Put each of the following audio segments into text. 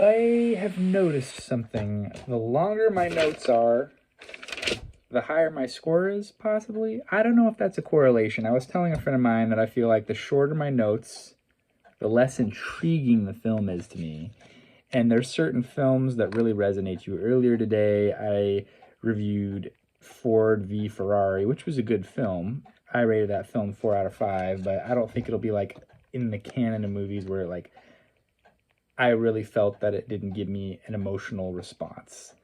I have noticed something. The longer my notes are, the higher my score is, possibly. I don't know if that's a correlation. I was telling a friend of mine that I feel like the shorter my notes, the less intriguing the film is to me. And there's certain films that really resonate you. Earlier today, I reviewed Ford v Ferrari, which was a good film. I rated that film 4 out of 5, but I don't think it'll be like in the canon of movies where like I really felt that it didn't give me an emotional response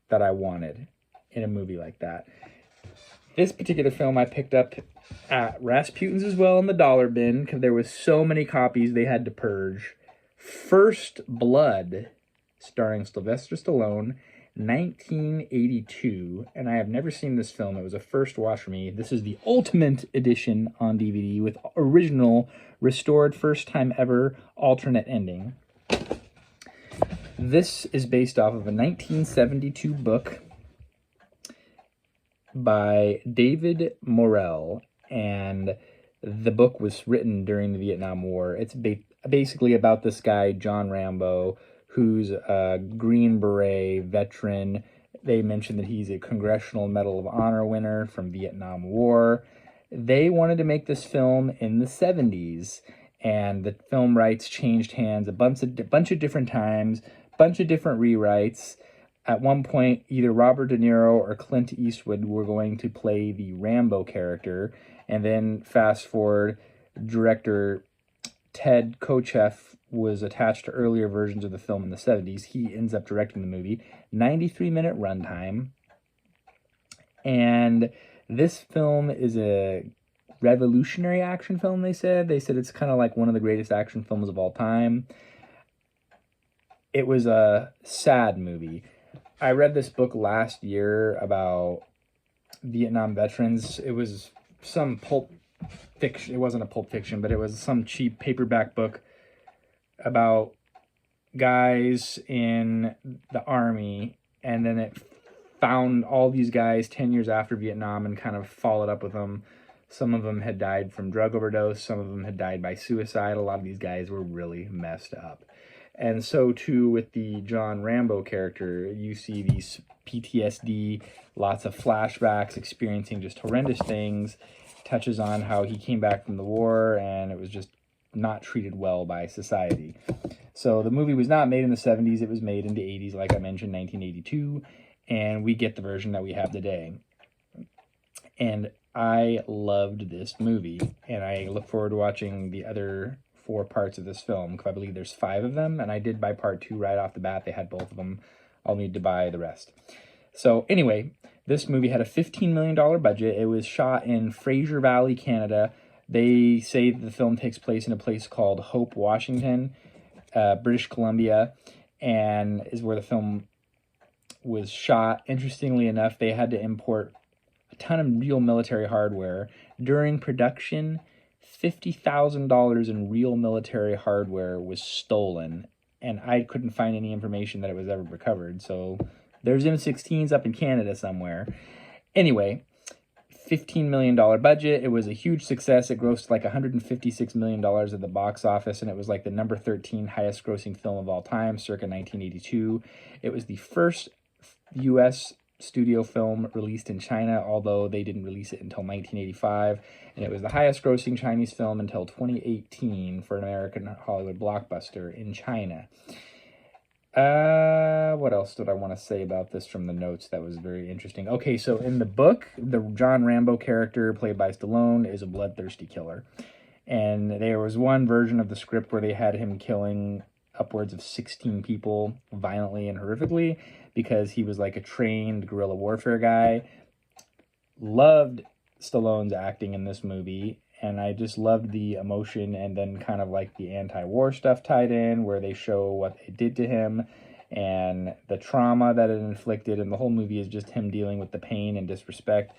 that I wanted in a movie like that. This particular film I picked up at Rasputin's as well in the dollar bin because there was so many copies they had to purge. First Blood, starring Sylvester Stallone, 1982, and I have never seen this film. It was a first watch for me. This is the Ultimate Edition on DVD with original, restored, first time ever alternate ending. This is based off of a 1972 book by David Morrell, and the book was written during the Vietnam War. It's basically about this guy, John Rambo, who's a Green Beret veteran. They mention that he's a Congressional Medal of Honor winner from Vietnam War. They wanted to make this film in the 70s, and the film rights changed hands a bunch of different times, bunch of different rewrites. At one point, either Robert De Niro or Clint Eastwood were going to play the Rambo character, and then fast forward, director Ted Kotcheff was attached to earlier versions of the film in the 70s. He ends up directing the movie. 93-minute runtime. And this film is a revolutionary action film, they said. They said it's kind of like one of the greatest action films of all time. It was a sad movie. I read this book last year about Vietnam veterans. It was some pulp fiction. It wasn't a pulp fiction, but it was some cheap paperback book about guys in the army, and then it found all these guys 10 years after Vietnam and kind of followed up with them. Some of them had died from drug overdose. Some of them had died by suicide. A lot of these guys were really messed up. And so, too, with the John Rambo character, you see these PTSD, lots of flashbacks, experiencing just horrendous things, touches on how he came back from the war, and it was just not treated well by society. So the movie was not made in the 70s. It was made in the 80s, like I mentioned, 1982, and we get the version that we have today. And I loved this movie, and I look forward to watching the other 4 parts of this film, because I believe there's 5 of them, and I did buy part 2 right off the bat. They had both of them. I'll need to buy the rest. So anyway, this movie had a $15 million budget. It was shot in Fraser Valley, Canada. They say the film takes place in a place called Hope, Washington, British Columbia, and is where the film was shot. Interestingly enough, they had to import a ton of real military hardware. During production, $50,000 in real military hardware was stolen, and I couldn't find any information that it was ever recovered. So there's M16s up in Canada somewhere. Anyway, $15 million budget. It was a huge success. It grossed like $156 million at the box office, and it was like the number 13 highest grossing film of all time, circa 1982. It was the first U.S. studio film released in China, although they didn't release it until 1985, and it was the highest grossing Chinese film until 2018 for an American Hollywood blockbuster in China. What else did I want to say about this from the notes that was very interesting? Okay, so in the book, the John Rambo character, played by Stallone, is a bloodthirsty killer. And there was one version of the script where they had him killing upwards of 16 people violently and horrifically because he was like a trained guerrilla warfare guy. Loved Stallone's acting in this movie, and I just loved the emotion and then kind of like the anti-war stuff tied in where they show what it did to him and the trauma that it inflicted, and the whole movie is just him dealing with the pain and disrespect.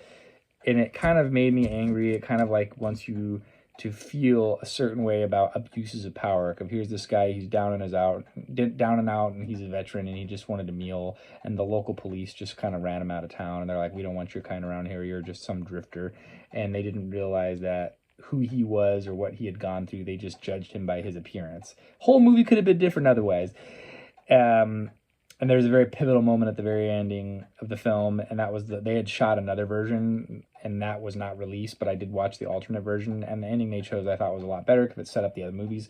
And it kind of made me angry. It kind of like wants you to feel a certain way about abuses of power. Because here's this guy, he's down and out, and he's a veteran, and he just wanted a meal, and the local police just kind of ran him out of town, and they're like, we don't want your kind around here, you're just some drifter. And they didn't realize that who he was or what he had gone through. They just judged him by his appearance. Whole movie could have been different otherwise. And there's a very pivotal moment at the very ending of the film, and that was they had shot another version, and that was not released, but I did watch the alternate version, and the ending they chose I thought was a lot better because it set up the other movies.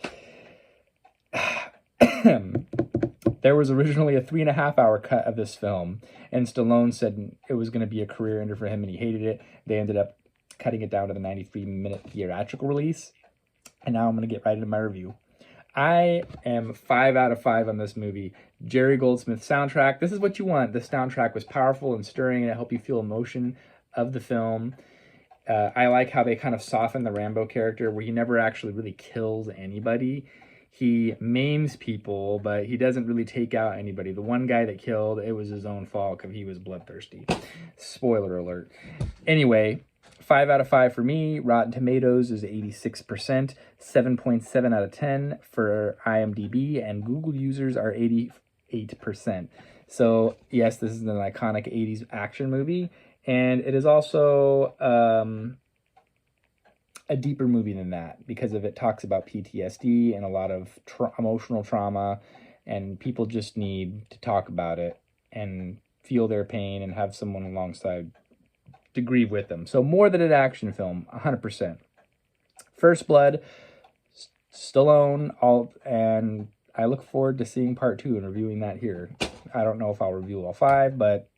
There was originally a 3.5-hour cut of this film, and Stallone said it was going to be a career ender for him, and he hated it. They ended up cutting it down to the 93-minute theatrical release, and now I'm going to get right into my review. I am 5 out of 5 on this movie. Jerry Goldsmith's soundtrack. This is what you want. The soundtrack was powerful and stirring, and it helped you feel emotion of the film. I like how they kind of soften the Rambo character, where he never actually really kills anybody. He maims people, but he doesn't really take out anybody. The one guy that killed, it was his own fault because he was bloodthirsty. Spoiler alert. Anyway, 5 out of 5 for me. Rotten Tomatoes is 86%, 7.7 out of 10 for IMDb, and Google users are 88%. So, yes, this is an iconic 80s action movie, and it is also a deeper movie than that because of it talks about PTSD and a lot of emotional trauma, and people just need to talk about it and feel their pain and have someone alongside to grieve with them. So more than an action film, 100%. First Blood, Stallone, and I look forward to seeing part 2 and reviewing that here. I don't know if I'll review all 5, but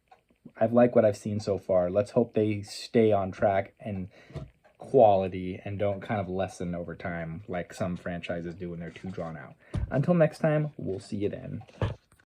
I like what I've seen so far. Let's hope they stay on track and quality and don't kind of lessen over time like some franchises do when they're too drawn out. Until next time, we'll see you then.